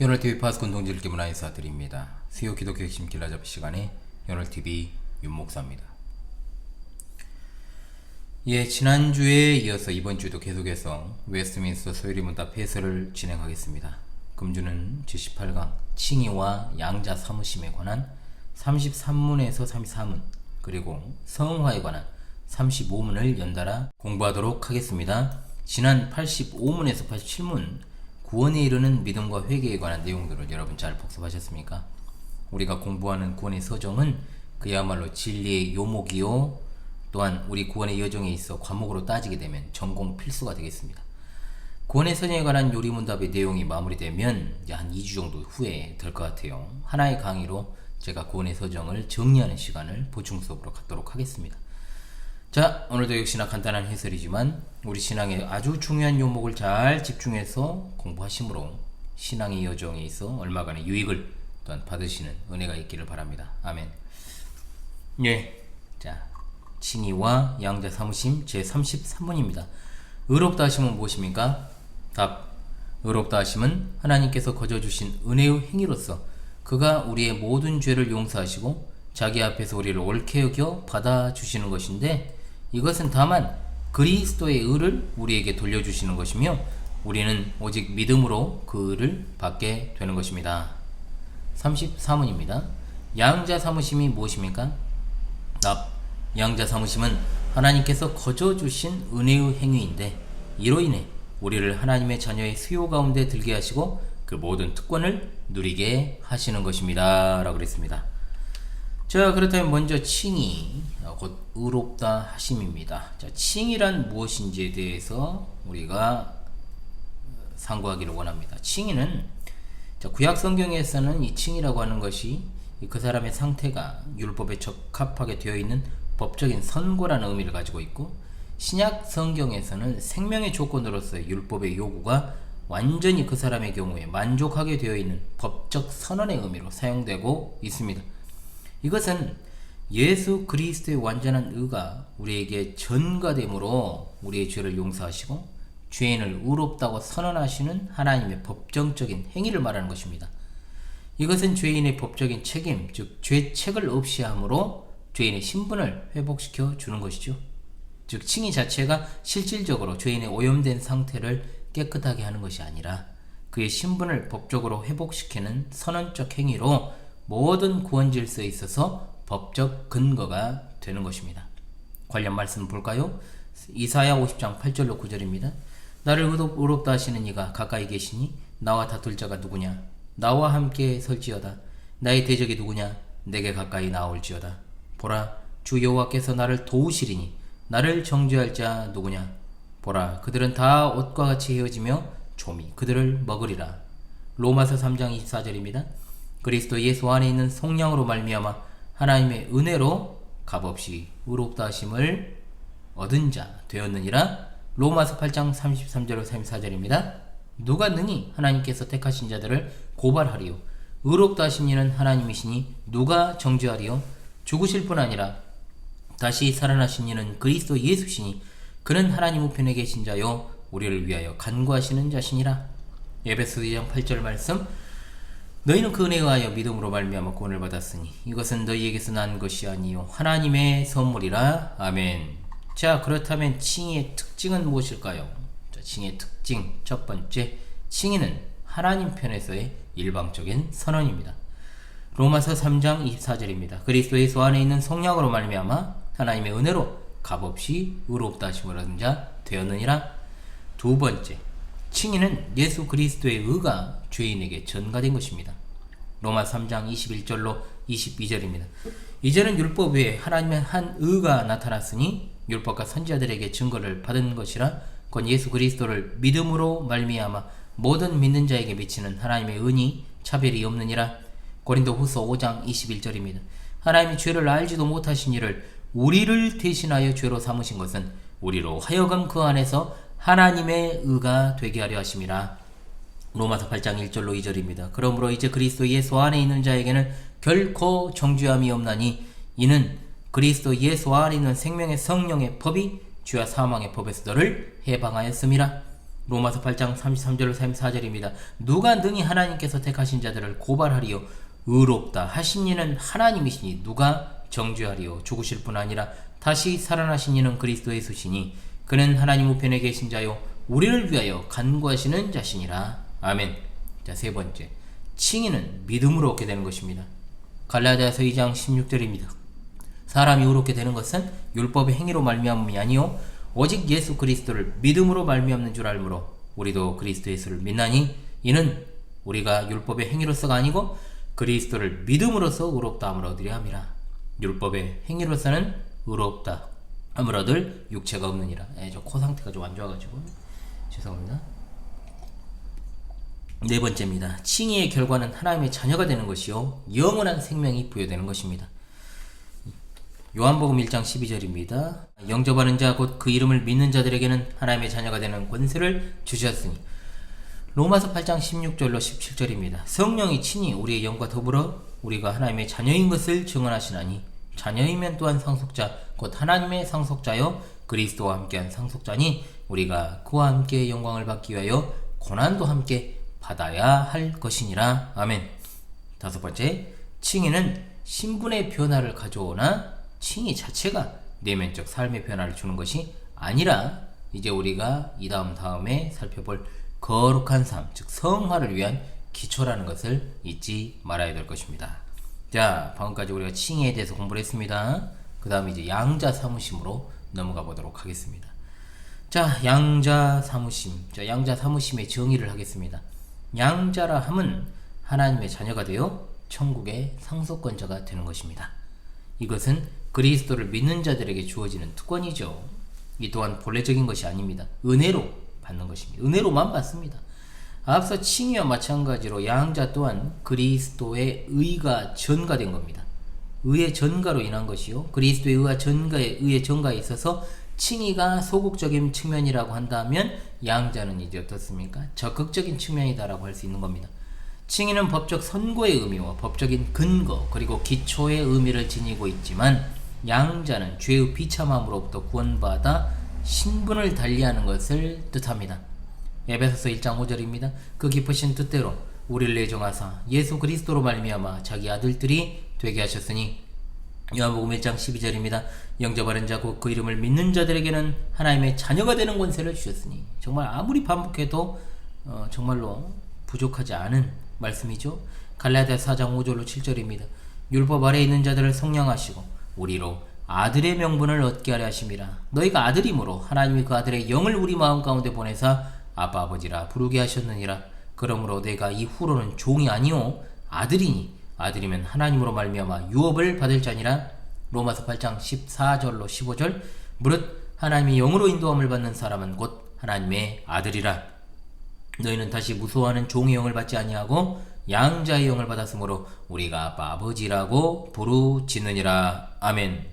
연월TV 파스콘 동지를 기문화 인사드립니다. 수요 기독교 핵심 길라잡이 시간에 연월TV 윤목사입니다. 지난주에 이어서 이번주도 계속해서 웨스트민스터 소유리문답 해설을 진행하겠습니다. 금주는 제18강 칭의와 양자 사무심에 관한 33문에서 34문, 그리고 성화에 관한 35문을 연달아 공부하도록 하겠습니다. 지난 85문에서 87문 구원에 이르는 믿음과 회개에 관한 내용들을 여러분 잘 복습하셨습니까? 우리가 공부하는 구원의 서정은 그야말로 진리의 요목이요, 또한 우리 구원의 여정에 있어 과목으로 따지게 되면 전공 필수가 되겠습니다. 구원의 서정에 관한 요리문답의 내용이 마무리되면 이제 한 2주 정도 후에 될 것 같아요. 하나의 강의로 제가 구원의 서정을 정리하는 시간을 보충 수업으로 갖도록 하겠습니다. 자, 오늘도 역시나 간단한 해설이지만 우리 신앙의 아주 중요한 요목을 잘 집중해서 공부하심으로 신앙의 여정에 있어 얼마간의 유익을 또한 받으시는 은혜가 있기를 바랍니다. 아멘. 자, 칭의와 양자 사무심 제33문입니다. 의롭다 하심은 무엇입니까? 답. 의롭다 하심은 하나님께서 거저주신 은혜의 행위로서 그가 우리의 모든 죄를 용서하시고 자기 앞에서 우리를 옳게 여겨 받아주시는 것인데, 이것은 다만 그리스도의 의를 우리에게 돌려주시는 것이며 우리는 오직 믿음으로 그 의를 받게 되는 것입니다. 34문입니다. 양자 사무심이 무엇입니까? 답. 양자 사무심은 하나님께서 거저주신 은혜의 행위인데 이로 인해 우리를 하나님의 자녀의 수요 가운데 들게 하시고 그 모든 특권을 누리게 하시는 것입니다 라고 그랬습니다. 자, 그렇다면 먼저 칭의, 곧 의롭다 하심입니다. 자, 칭의란 무엇인지에 대해서 우리가 상고하기를 원합니다. 칭의는 구약 성경에서는 이 칭의라고 하는 것이 그 사람의 상태가 율법에 적합하게 되어 있는 법적인 선고라는 의미를 가지고 있고, 신약 성경에서는 생명의 조건으로서의 율법의 요구가 완전히 그 사람의 경우에 만족하게 되어 있는 법적 선언의 의미로 사용되고 있습니다. 이것은 예수 그리스도의 완전한 의가 우리에게 전가됨으로 우리의 죄를 용서하시고 죄인을 의롭다고 선언하시는 하나님의 법정적인 행위를 말하는 것입니다. 이것은 죄인의 법적인 책임, 즉 죄책을 없이 함으로 죄인의 신분을 회복시켜 주는 것이죠. 즉 칭의 자체가 실질적으로 죄인의 오염된 상태를 깨끗하게 하는 것이 아니라 그의 신분을 법적으로 회복시키는 선언적 행위로 모든 구원 질서에 있어서 법적 근거가 되는 것입니다. 관련 말씀 볼까요? 이사야 50장 8절로 9절입니다. 나를 의롭다 하시는 이가 가까이 계시니 나와 다툴 자가 누구냐? 나와 함께 설지어다. 나의 대적이 누구냐? 내게 가까이 나올지어다. 보라, 주 여호와께서 나를 도우시리니 나를 정죄할 자 누구냐? 보라, 그들은 다 옷과 같이 헤어지며 조미 그들을 먹으리라. 로마서 3장 24절입니다. 그리스도 예수 안에 있는 속량으로 말미암아 하나님의 은혜로 값없이 의롭다 하심을 얻은 자 되었느니라. 로마서 8장 33절로 34절입니다. 누가 능히 하나님께서 택하신 자들을 고발하리요? 의롭다 하신 이는 하나님이시니 누가 정죄하리요? 죽으실 뿐 아니라 다시 살아나신 이는 그리스도 예수시니 그는 하나님 우편에 계신 자요 우리를 위하여 간구하시는 자시니라. 에베소 2장 8절 말씀. 너희는 그 은혜에 의하여 믿음으로 말미암아 구원을 받았으니 이것은 너희에게서 난 것이 아니요 하나님의 선물이라. 아멘. 자, 그렇다면 칭의의 특징은 무엇일까요? 자, 칭의의 특징 첫 번째, 칭의는 하나님 편에서의 일방적인 선언입니다. 로마서 3장 24절입니다. 그리스도 예수 안에 있는 속량으로 말미암아 하나님의 은혜로 값없이 의롭다 하심을 얻은 자 되었느니라. 두 번째, 칭의는 예수 그리스도의 의가 죄인에게 전가된 것입니다. 로마 3장 21절로 22절입니다. 이제는 율법 외에 하나님의 한 의가 나타났으니 율법과 선지자들에게 증거를 받은 것이라. 곧 예수 그리스도를 믿음으로 말미암아 모든 믿는 자에게 미치는 하나님의 은이 차별이 없느니라. 고린도후서 5장 21절입니다. 하나님이 죄를 알지도 못하신 이를 우리를 대신하여 죄로 삼으신 것은 우리로 하여금 그 안에서 하나님의 의가 되게 하려 하심이라. 로마서 8장 1절로 2절입니다. 그러므로 이제 그리스도 예수 안에 있는 자에게는 결코 정죄함이 없나니 이는 그리스도 예수 안에 있는 생명의 성령의 법이 죄와 사망의 법에서 너를 해방하였음이라. 로마서 8장 33절 34절입니다. 누가 능히 하나님께서 택하신 자들을 고발하리요 의롭다 하신 이는 하나님이시니 누가 정죄하리요 죽으실 뿐 아니라 다시 살아나신 이는 그리스도 예수시니 그는 하나님 우편에 계신 자요 우리를 위하여 간구하시는 자시니라. 아멘. 자, 세 번째, 칭의는 믿음으로 얻게 되는 것입니다. 갈라디아서 2장 16절입니다. 사람이 의롭게 되는 것은 율법의 행위로 말미암음이 아니요 오직 예수 그리스도를 믿음으로 말미암는 줄 알므로 우리도 그리스도 예수를 믿나니 이는 우리가 율법의 행위로서가 아니고 그리스도를 믿음으로써 의롭다 함을 얻으려 함이라. 율법의 행위로서는 의롭다 함을 얻을 육체가 없느니라. 저 코 상태가 좀 안 좋아가지고 죄송합니다. 네 번째입니다. 칭의의 결과는 하나님의 자녀가 되는 것이요 영원한 생명이 부여되는 것입니다. 요한복음 1장 12절입니다. 영접하는 자 곧 그 이름을 믿는 자들에게는 하나님의 자녀가 되는 권세를 주셨으니. 로마서 8장 16절로 17절입니다. 성령이 친히 우리의 영과 더불어 우리가 하나님의 자녀인 것을 증언하시나니 자녀이면 또한 상속자 곧 하나님의 상속자요 그리스도와 함께한 상속자니 우리가 그와 함께 영광을 받기 위하여 고난도 함께 받아야 할 것이니라. 아멘. 다섯 번째, 칭의는 신분의 변화를 가져오나 칭의 자체가 내면적 삶의 변화를 주는 것이 아니라 이제 우리가 이 다음에 살펴볼 거룩한 삶, 즉 성화를 위한 기초라는 것을 잊지 말아야 될 것입니다. 자, 방금까지 우리가 칭의에 대해서 공부를 했습니다. 그 다음에 이제 양자 사무심으로 넘어가 보도록 하겠습니다. 자, 양자 사무심. 자, 양자 사무심의 정의를 하겠습니다. 양자라 함은 하나님의 자녀가 되어 천국의 상속권자가 되는 것입니다. 이것은 그리스도를 믿는 자들에게 주어지는 특권이죠. 이 또한 본래적인 것이 아닙니다. 은혜로 받는 것입니다. 은혜로만 받습니다. 앞서 칭의와 마찬가지로 양자 또한 그리스도의 의가 전가된 겁니다. 의의 전가로 인한 것이요. 그리스도의 의의 전가에 있어서 칭의가 소극적인 측면이라고 한다면 양자는 이제 어떻습니까? 적극적인 측면이다라고 할 수 있는 겁니다. 칭의는 법적 선고의 의미와 법적인 근거 그리고 기초의 의미를 지니고 있지만 양자는 죄의 비참함으로부터 구원받아 신분을 달리하는 것을 뜻합니다. 에베소서 1장 5절입니다. 그 기쁘신 뜻대로 우리를 예정하사 예수 그리스도로 말미암아 자기 아들들이 되게 하셨으니. 요한복음 1장 12절입니다. 영접하는 자 곧 그 이름을 믿는 자들에게는 하나님의 자녀가 되는 권세를 주셨으니. 정말 아무리 반복해도 정말로 부족하지 않은 말씀이죠. 갈라디아서 4장 5절로 7절입니다. 율법 아래에 있는 자들을 성령하시고 우리로 아들의 명분을 얻게 하려 하심이라. 너희가 아들이므로 하나님이 그 아들의 영을 우리 마음 가운데 보내사 아빠 아버지라 부르게 하셨느니라. 그러므로 내가 이후로는 종이 아니오 아들이니 아들이면 하나님으로 말미암아 유업을 받을 자니라. 로마서 8장 14절로 15절. 무릇 하나님이 영으로 인도함을 받는 사람은 곧 하나님의 아들이라. 너희는 다시 무서워하는 종의 영을 받지 아니하고 양자의 영을 받았으므로 우리가 아빠 아버지라고 부르짖느니라. 아멘.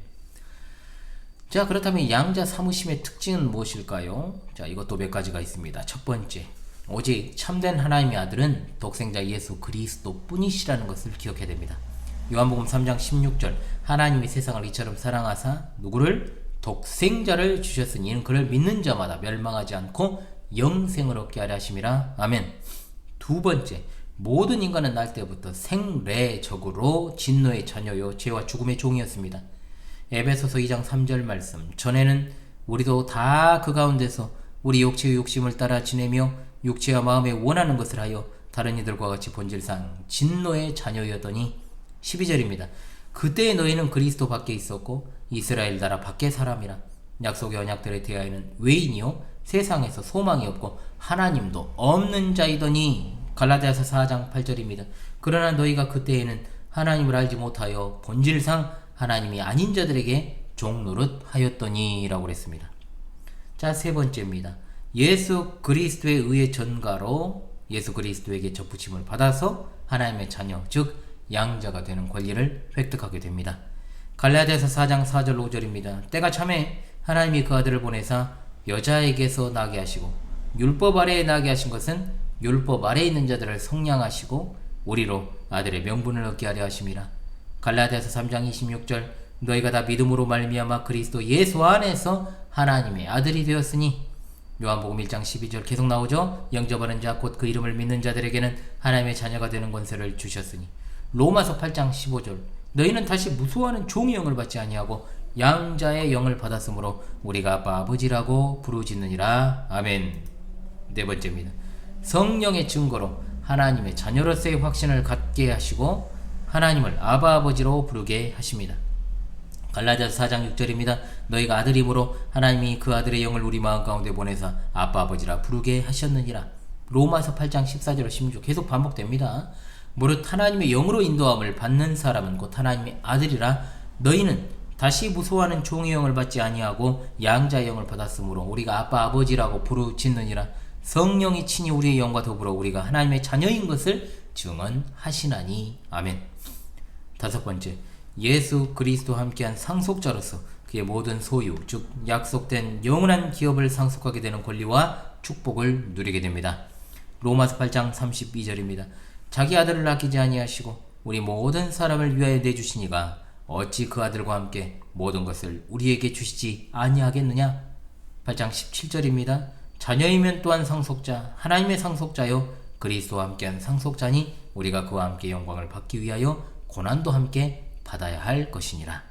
자, 그렇다면 양자 사무심의 특징은 무엇일까요? 자, 이것도 몇 가지가 있습니다. 첫 번째, 오직 참된 하나님의 아들은 독생자 예수 그리스도 뿐이시라는 것을 기억해야 됩니다. 요한복음 3장 16절. 하나님이 세상을 이처럼 사랑하사 누구를? 독생자를 주셨으니 이는 그를 믿는 자마다 멸망하지 않고 영생을 얻게 하려 하심이라. 아멘. 두 번째, 모든 인간은 날 때부터 생례적으로 진노의 자녀요 죄와 죽음의 종이었습니다. 에베소서 2장 3절 말씀. 전에는 우리도 다 그 가운데서 우리 육체의 욕심을 따라 지내며 육체와 마음에 원하는 것을 하여 다른 이들과 같이 본질상 진노의 자녀였더니. 12절입니다. 그때 너희는 그리스도 밖에 있었고 이스라엘 나라 밖의 사람이라. 약속의 언약들에 대하여는 외인이요 세상에서 소망이 없고 하나님도 없는 자이더니. 갈라디아서 4장 8절입니다. 그러나 너희가 그때에는 하나님을 알지 못하여 본질상 하나님이 아닌 자들에게 종노릇 하였더니 라고 그랬습니다. 자, 세 번째입니다. 예수 그리스도의 의의 전가로 예수 그리스도에게 접붙임을 받아서 하나님의 자녀, 즉 양자가 되는 권리를 획득하게 됩니다. 갈라디아서 4장 4절 5절입니다. 때가 참에 하나님이 그 아들을 보내사 여자에게서 나게 하시고 율법 아래에 나게 하신 것은 율법 아래에 있는 자들을 성량하시고 우리로 아들의 명분을 얻게 하려 하심이라. 갈라디아서 3장 26절. 너희가 다 믿음으로 말미암아 그리스도 예수 안에서 하나님의 아들이 되었으니. 요한복음 1장 12절 계속 나오죠. 영접하는 자 곧 그 이름을 믿는 자들에게는 하나님의 자녀가 되는 권세를 주셨으니. 로마서 8장 15절 너희는 다시 무수하는 종의 영을 받지 아니하고 양자의 영을 받았으므로 우리가 아빠 아버지라고 부르짖느니라. 아멘. 네 번째입니다. 성령의 증거로 하나님의 자녀로서의 확신을 갖게 하시고 하나님을 아바 아버지로 부르게 하십니다. 갈라디아서 4장 6절입니다. 너희가 아들이므로 하나님이 그 아들의 영을 우리 마음 가운데 보내사 아빠 아버지라 부르게 하셨느니라. 로마서 8장 14절 16절 계속 반복됩니다. 무릇 하나님의 영으로 인도함을 받는 사람은 곧 하나님의 아들이라. 너희는 다시 무소하는 종의 영을 받지 아니하고 양자의 영을 받았으므로 우리가 아빠 아버지라고 부르짖느니라. 성령이 친히 우리의 영과 더불어 우리가 하나님의 자녀인 것을 증언하시나니. 아멘. 다섯 번째, 예수 그리스도와 함께한 상속자로서 그의 모든 소유, 즉 약속된 영원한 기업을 상속하게 되는 권리와 축복을 누리게 됩니다. 로마서 8장 32절입니다. 자기 아들을 아끼지 아니하시고 우리 모든 사람을 위하여 내주시니가 어찌 그 아들과 함께 모든 것을 우리에게 주시지 아니하겠느냐. 8장 17절입니다. 자녀이면 또한 상속자, 하나님의 상속자요 그리스도와 함께한 상속자니 우리가 그와 함께 영광을 받기 위하여 고난도 함께 받아야 할 것이니라.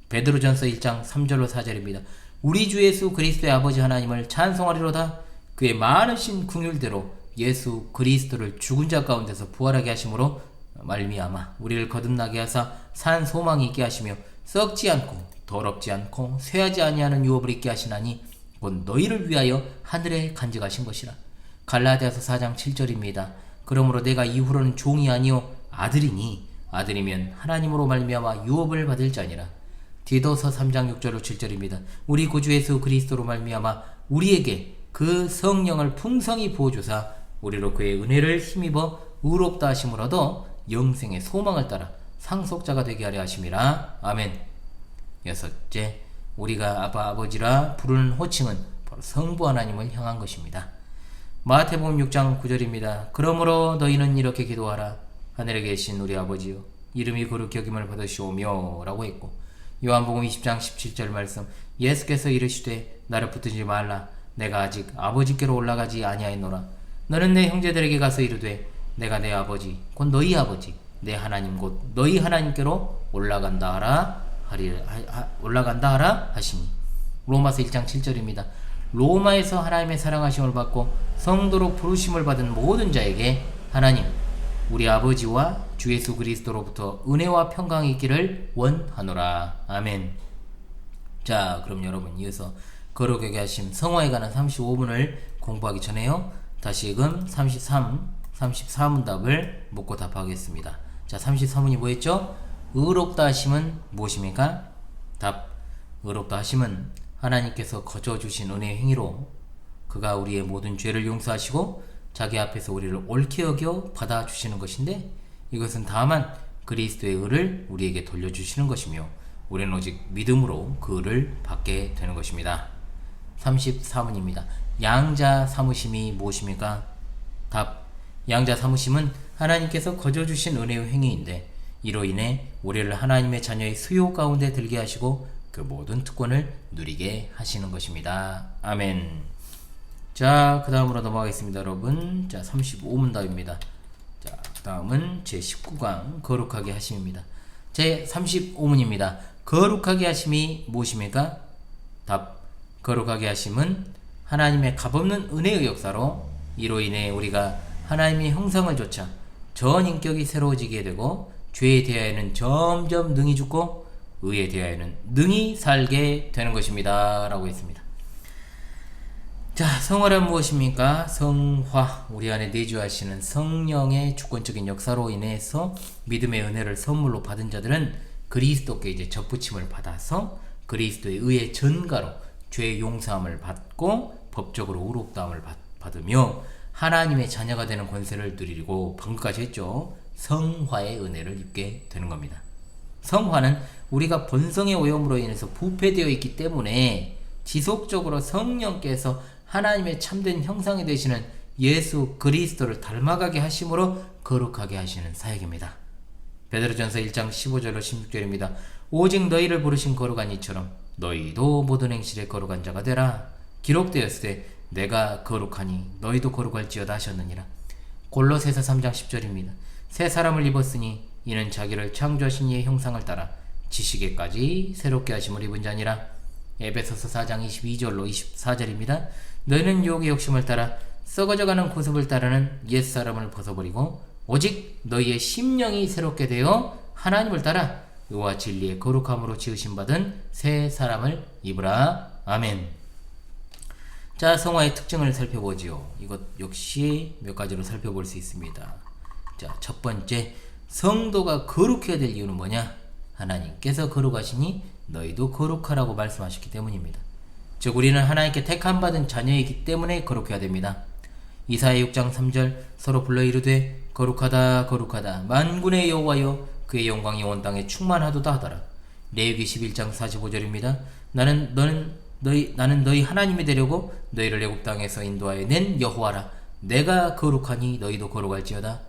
베드로전서 1장 3절로 4절입니다. 우리 주 예수 그리스도의 아버지 하나님을 찬송하리로다. 그의 많으신 긍휼대로 예수 그리스도를 죽은 자 가운데서 부활하게 하심으로 말미암아 우리를 거듭나게 하사 산 소망이 있게 하시며 썩지 않고 더럽지 않고 쇠하지 아니하는 유업을 있게 하시나니 곧 너희를 위하여 하늘에 간직하신 것이라. 갈라디아서 4장 7절입니다. 그러므로 내가 이후로는 종이 아니요 아들이니 아들이면 하나님으로 말미암아 유업을 받을 자니라. 디도서 3장 6절로 7절입니다. 우리 구주 예수 그리스도로 말미암아 우리에게 그 성령을 풍성히 부어주사 우리로 그의 은혜를 힘입어 의롭다 하심을 얻어 영생의 소망을 따라 상속자가 되게 하려 하심이라. 아멘. 여섯째, 우리가 아바 아버지라 부르는 호칭은 바로 성부 하나님을 향한 것입니다. 마태복음 6장 9절입니다. 그러므로 너희는 이렇게 기도하라. 하늘에 계신 우리 아버지여 이름이 거룩히 여김을 받으시오며 라고 했고, 요한복음 20장 17절 말씀, 예수께서 이르시되 나를 붙들지 말라. 내가 아직 아버지께로 올라가지 아니하였노라. 너는 내 형제들에게 가서 이르되 내가 내 아버지 곧 너희 아버지 내 하나님 곧 너희 하나님께로 올라간다 하라 하시니. 로마서 1장 7절입니다. 로마에서 하나님의 사랑하심을 받고 성도로 부르심을 받은 모든 자에게 하나님 우리 아버지와 주 예수 그리스도로부터 은혜와 평강이 있기를 원하노라. 아멘. 자, 그럼 여러분 이어서 거룩하게 하심 성화에 관한 35분을 공부하기 전에요, 다시금 34문답을 묻고 답하겠습니다. 자, 33문이 뭐였죠? 의롭다 하심은 무엇입니까? 답. 의롭다 하심은 하나님께서 거저주신 은혜의 행위로 그가 우리의 모든 죄를 용서하시고 자기 앞에서 우리를 옳게 여겨 받아주시는 것인데, 이것은 다만 그리스도의 의를 우리에게 돌려주시는 것이며 우리는 오직 믿음으로 그 의를 받게 되는 것입니다. 34문입니다. 양자 사무심이 무엇입니까? 답. 양자 사무심은 하나님께서 거저주신 은혜의 행위인데 이로 인해 우리를 하나님의 자녀의 수요 가운데 들게 하시고 그 모든 특권을 누리게 하시는 것입니다. 아멘. 자, 그 다음으로 넘어가겠습니다, 여러분. 자, 35문답입니다. 자, 그 다음은 제19강 거룩하게 하심입니다. 제35문입니다. 거룩하게 하심이 무엇입니까? 답. 거룩하게 하심은 하나님의 값없는 은혜의 역사로 이로 인해 우리가 하나님의 형상을 좇아 전 인격이 새로워지게 되고 죄에 대하여는 점점 능히 죽고 의에 대하여는 능히 살게 되는 것입니다 라고 했습니다. 자, 성화란 무엇입니까? 성화, 우리 안에 내주하시는 성령의 주권적인 역사로 인해서 믿음의 은혜를 선물로 받은 자들은 그리스도께 이제 접붙임을 받아서 그리스도의 의의 전가로 죄의 용서함을 받고 법적으로 의롭다함을 받으며 하나님의 자녀가 되는 권세를 누리고, 방금까지 했죠, 성화의 은혜를 입게 되는 겁니다. 성화는 우리가 본성의 오염으로 인해서 부패되어 있기 때문에 지속적으로 성령께서 하나님의 참된 형상이 되시는 예수 그리스도를 닮아가게 하심으로 거룩하게 하시는 사역입니다. 베드로전서 1장 15절로 16절입니다. 오직 너희를 부르신 거룩한 이처럼 너희도 모든 행실에 거룩한 자가 되라. 기록되었으되 내가 거룩하니 너희도 거룩할지어다 하셨느니라. 골로새서 3장 10절입니다. 새 사람을 입었으니 이는 자기를 창조하신 이의 형상을 따라 지식에까지 새롭게 하심을 입은 자니라. 에베소서 4장 22절로 24절입니다. 너희는 유혹의 욕심을 따라 썩어져가는 구습을 따르는 옛사람을 벗어버리고 오직 너희의 심령이 새롭게 되어 하나님을 따라 의와 진리의 거룩함으로 지으심 받은 새 사람을 입으라. 아멘. 자, 성화의 특징을 살펴보지요. 이것 역시 몇 가지로 살펴볼 수 있습니다. 자, 첫 번째, 성도가 거룩해야 될 이유는 뭐냐? 하나님께서 거룩하시니 너희도 거룩하라고 말씀하셨기 때문입니다. 즉 우리는 하나님께 택함받은 자녀이기 때문에 거룩해야 됩니다. 이사야 6장 3절 서로 불러 이르되 거룩하다 거룩하다 만군의 여호와여 그의 영광이 온 땅에 충만하도다 하더라. 레위기 11장 45절입니다. 나는 너희 하나님이 되려고 너희를 애굽 땅에서 인도하여 낸 여호와라. 내가 거룩하니 너희도 거룩할지어다.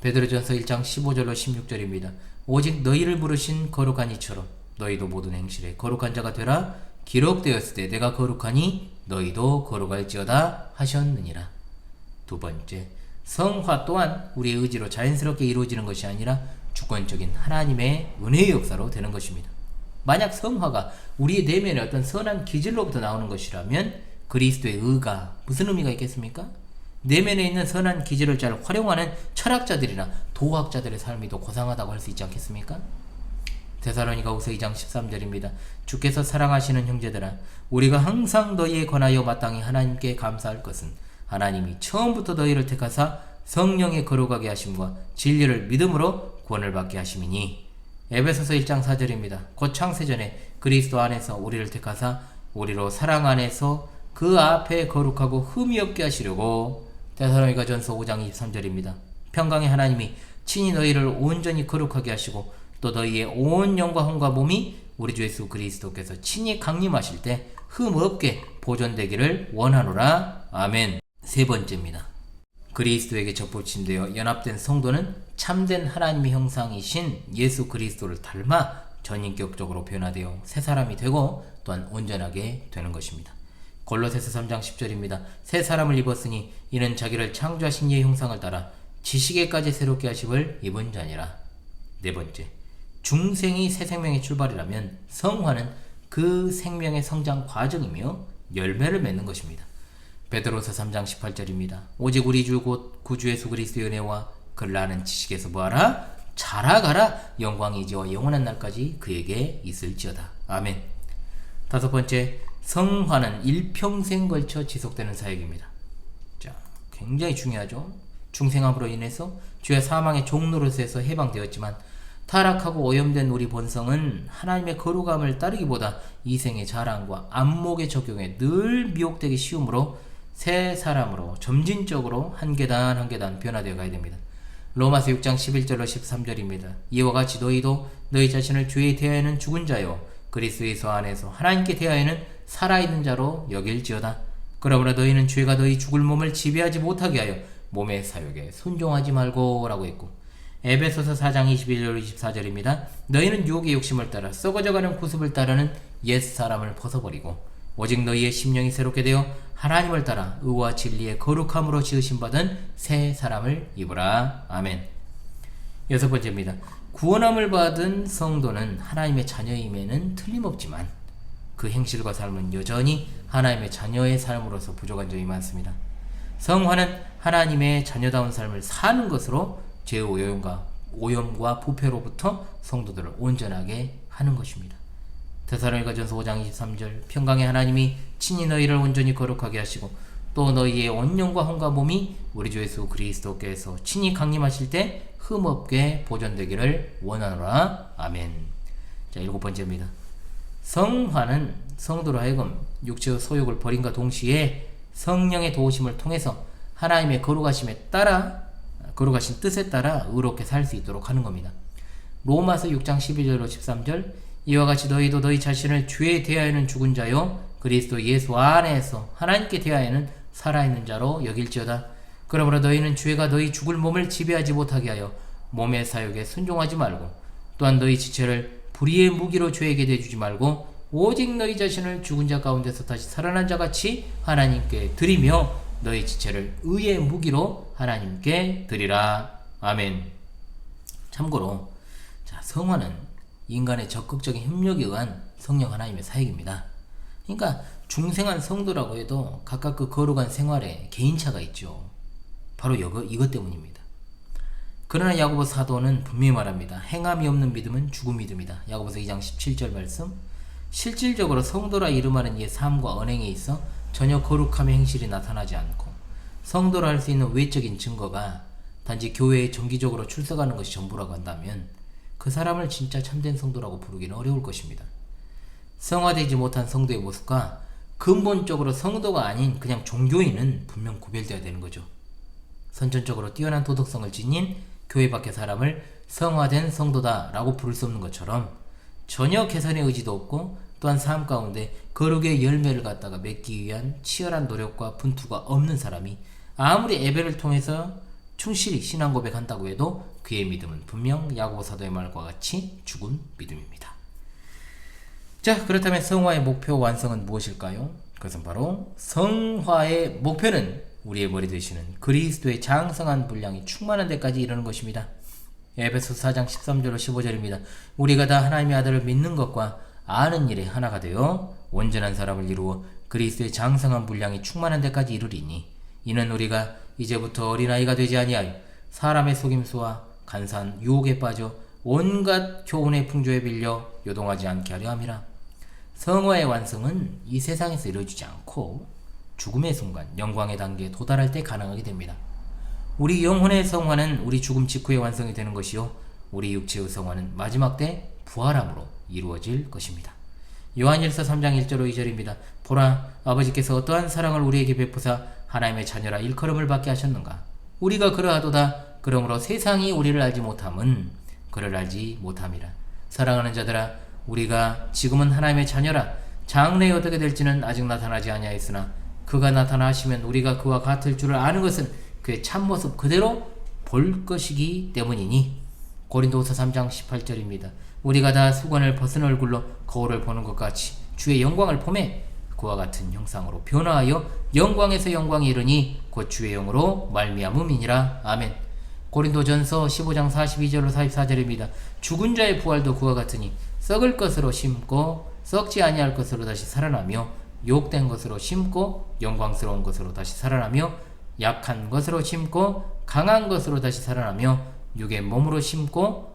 베드로전서 1장 15절로 16절입니다. 오직 너희를 부르신 거룩한 이처럼 너희도 모든 행실에 거룩한 자가 되라. 기록되었을 때 내가 거룩하니 너희도 거룩할지어다 하셨느니라. 두 번째, 성화 또한 우리의 의지로 자연스럽게 이루어지는 것이 아니라 주권적인 하나님의 은혜의 역사로 되는 것입니다. 만약 성화가 우리의 내면의 어떤 선한 기질로부터 나오는 것이라면 그리스도의 의가 무슨 의미가 있겠습니까? 내면에 있는 선한 기질을 잘 활용하는 철학자들이나 도학자들의 삶이 더 고상하다고 할 수 있지 않겠습니까? 데살로니가후서 2장 13절입니다. 주께서 사랑하시는 형제들아 우리가 항상 너희에 관하여 마땅히 하나님께 감사할 것은 하나님이 처음부터 너희를 택하사 성령의 거룩하게 하심과 진리를 믿음으로 구원을 받게 하심이니. 에베소서 1장 4절입니다. 곧 창세전에 그리스도 안에서 우리를 택하사 우리로 사랑 안에서 그 앞에 거룩하고 흠이 없게 하시려고. 데살로니가전서 5장 23절입니다. 평강의 하나님이 친히 너희를 온전히 거룩하게 하시고 또 너희의 온 영과 혼과 몸이 우리 주 예수 그리스도께서 친히 강림하실 때 흠 없게 보존되기를 원하노라. 아멘. 세 번째입니다. 그리스도에게 접붙임되어 연합된 성도는 참된 하나님의 형상이신 예수 그리스도를 닮아 전인격적으로 변화되어 새 사람이 되고 또한 온전하게 되는 것입니다. 골로새서 3장 10절입니다. 새 사람을 입었으니 이는 자기를 창조하신 이의 형상을 따라 지식에까지 새롭게 하심을 입은 자니라. 네 번째, 중생이 새 생명의 출발이라면 성화는 그 생명의 성장 과정이며 열매를 맺는 것입니다. 베드로서 3장 18절입니다. 오직 우리 주 곧 구주 예수 그리스도의 은혜와 그를 아는 지식에서 뭐하라? 자라가라. 영광이 이제와 영원한 날까지 그에게 있을지어다. 아멘. 다섯 번째, 성화는 일평생 걸쳐 지속되는 사역입니다. 자, 굉장히 중요하죠. 중생함으로 인해서 죄와 사망의 종노릇에서 해방되었지만 타락하고 오염된 우리 본성은 하나님의 거룩함을 따르기보다 이생의 자랑과 안목의 적용에 늘 미혹되기 쉬우므로 새 사람으로 점진적으로 한 계단 한 계단 변화되어 가야 됩니다. 로마서 6장 11절로 13절입니다. 이와 같이 너희도 너희 자신을 주에 대하여는 죽은 자요 그리스도 예수 안에서 하나님께 대하여는 살아있는 자로 여길지어다. 그러므로 너희는 죄가 너희 죽을 몸을 지배하지 못하게 하여 몸의 사욕에 순종하지 말고 라고 했고, 에베소서 4장 21절 24절입니다. 너희는 유혹의 욕심을 따라 썩어져가는 구습을 따르는 옛사람을 벗어버리고 오직 너희의 심령이 새롭게 되어 하나님을 따라 의와 진리의 거룩함으로 지으심 받은 새 사람을 입으라. 아멘. 여섯 번째입니다. 구원함을 받은 성도는 하나님의 자녀임에는 틀림없지만 그 행실과 삶은 여전히 하나님의 자녀의 삶으로서 부족한 점이 많습니다. 성화는 하나님의 자녀다운 삶을 사는 것으로 죄의 오염과 부패로부터 성도들을 온전하게 하는 것입니다. 데살로니가전서 5장 23절 평강의 하나님이 친히 너희를 온전히 거룩하게 하시고 또 너희의 온 영과 혼과 몸이 우리 주 예수 그리스도께서 친히 강림하실 때 흠없게 보존되기를 원하노라. 아멘. 자, 일곱 번째입니다. 성화는 성도로 하여금 육체의 소욕을 버림과 동시에 성령의 도우심을 통해서 하나님의 거룩하심에 따라 거룩하신 뜻에 따라 의롭게 살 수 있도록 하는 겁니다. 로마서 6장 12절로 13절 이와 같이 너희도 너희 자신을 죄에 대하여는 죽은 자요 그리스도 예수 안에서 하나님께 대하여는 살아있는 자로 여길지어다. 그러므로 너희는 죄가 너희 죽을 몸을 지배하지 못하게 하여 몸의 사욕에 순종하지 말고 또한 너희 지체를 불의의 무기로 죄에게 내주지 말고 오직 너희 자신을 죽은 자 가운데서 다시 살아난 자 같이 하나님께 드리며 너희 지체를 의의 무기로 하나님께 드리라. 아멘. 참고로 자, 성화는 인간의 적극적인 협력에 의한 성령 하나님의 사역입니다. 그러니까 중생한 성도라고 해도 각각 그 거룩한 생활에 개인차가 있죠. 바로 이것 때문입니다. 그러나 야고보 사도는 분명히 말합니다. 행함이 없는 믿음은 죽은 믿음이다. 야고보서 2장 17절 말씀. 실질적으로 성도라 이름하는 이의 삶과 언행에 있어 전혀 거룩함의 행실이 나타나지 않고 성도라 할 수 있는 외적인 증거가 단지 교회에 정기적으로 출석하는 것이 전부라고 한다면 그 사람을 진짜 참된 성도라고 부르기는 어려울 것입니다. 성화되지 못한 성도의 모습과 근본적으로 성도가 아닌 그냥 종교인은 분명 구별되어야 되는 거죠. 선천적으로 뛰어난 도덕성을 지닌 교회 밖의 사람을 성화된 성도다 라고 부를 수 없는 것처럼 전혀 개선의 의지도 없고 또한 삶 가운데 거룩의 열매를 갖다가 맺기 위한 치열한 노력과 분투가 없는 사람이 아무리 예배를 통해서 충실히 신앙 고백한다고 해도 그의 믿음은 분명 야고보 사도의 말과 같이 죽은 믿음입니다. 자, 그렇다면 성화의 목표 완성은 무엇일까요? 그것은 바로 성화의 목표는 우리의 머리 되시는 그리스도의 장성한 분량이 충만한 데까지 이르는 것입니다. 에베소서 4장 13절로 15절입니다. 우리가 다 하나님의 아들을 믿는 것과 아는 일에 하나가 되어 온전한 사람을 이루어 그리스도의 장성한 분량이 충만한 데까지 이르리니 이는 우리가 이제부터 어린아이가 되지 아니하여 사람의 속임수와 간사한 유혹에 빠져 온갖 교훈의 풍조에 빌려 요동하지 않게 하려 함이라. 성화의 완성은 이 세상에서 이루어지지 않고 죽음의 순간 영광의 단계에 도달할 때 가능하게 됩니다. 우리 영혼의 성화는 우리 죽음 직후에 완성이 되는 것이요 우리 육체의 성화는 마지막 때 부활함으로 이루어질 것입니다. 요한일서 3장 1절로 2절입니다. 보라, 아버지께서 어떠한 사랑을 우리에게 베푸사 하나님의 자녀라 일컬음을 받게 하셨는가. 우리가 그러하도다. 그러므로 세상이 우리를 알지 못함은 그를 알지 못함이라. 사랑하는 자들아, 우리가 지금은 하나님의 자녀라. 장래에 어떻게 될지는 아직 나타나지 아니하였으나 그가 나타나시면 우리가 그와 같을 줄을 아는 것은 그의 참모습 그대로 볼 것이기 때문이니. 고린도후서 3장 18절입니다. 우리가 다 수건을 벗은 얼굴로 거울을 보는 것 같이 주의 영광을 보매 그와 같은 형상으로 변화하여 영광에서 영광이 이르니 곧 주의 영으로 말미암음이니라. 아멘. 고린도전서 15장 42절로 44절입니다. 죽은 자의 부활도 그와 같으니 썩을 것으로 심고 썩지 아니할 것으로 다시 살아나며 욕된 것으로 심고 영광스러운 것으로 다시 살아나며 약한 것으로 심고 강한 것으로 다시 살아나며 육의 몸으로 심고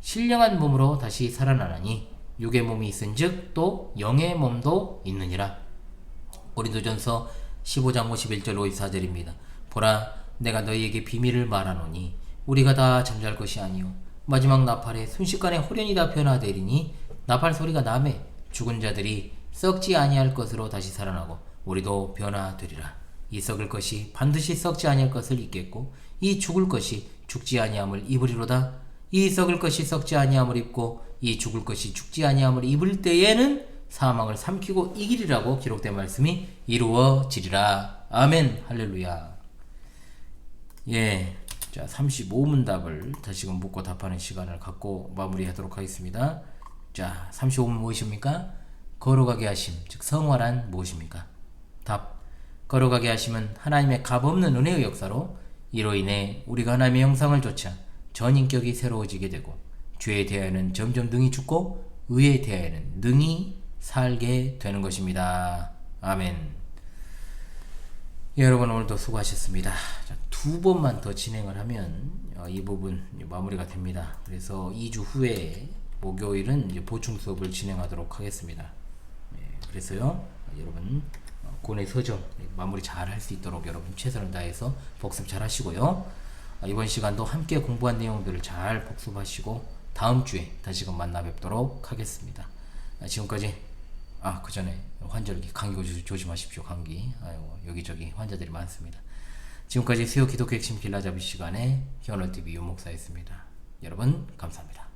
신령한 몸으로 다시 살아나나니 육의 몸이 있은즉 또 영의 몸도 있느니라. 고린도전서 15장 51절 54절입니다. 보라, 내가 너희에게 비밀을 말하노니 우리가 다 잠잘 것이 아니요 마지막 나팔에 순식간에 호련히 다 변화되리니 나팔 소리가 나매 죽은 자들이 썩지 아니할 것으로 다시 살아나고 우리도 변화되리라. 이 썩을 것이 반드시 썩지 아니할 것을 입겠고 이 죽을 것이 죽지 아니함을 입으리로다. 이 썩을 것이 썩지 아니함을 입고 이 죽을 것이 죽지 아니함을 입을 때에는 사망을 삼키고 이기리라고 기록된 말씀이 이루어지리라. 아멘. 할렐루야. 예, 자 35문답을 다시금 묻고 답하는 시간을 갖고 마무리하도록 하겠습니다. 자 35문 무엇입니까? 거룩하게 하심, 즉 성화란 무엇입니까? 답. 거룩하게 하심은 하나님의 값없는 은혜의 역사로 이로 인해 우리가 하나님의 형상을 좇아 전인격이 새로워지게 되고 죄에 대하여는 점점 능히 죽고 의에 대하여는 능히 살게 되는 것입니다. 아멘. 예, 여러분 오늘도 수고하셨습니다. 자, 2번만 더 진행을 하면 이 부분 마무리가 됩니다. 그래서 2주 후에 목요일은 이제 보충 수업을 진행하도록 하겠습니다. 예, 그래서요 여러분 고뇌 서점 마무리 잘 할 수 있도록 여러분 최선을 다해서 복습 잘 하시고요. 이번 시간도 함께 공부한 내용들을 잘 복습하시고 다음 주에 다시금 만나 뵙도록 하겠습니다. 지금까지 그 전에 환절기 감기 조심하십시오. 감기 여기저기 환자들이 많습니다. 지금까지 수요 기독교 핵심 길라잡이 시간에 현월TV 윤목사였습니다. 여러분 감사합니다.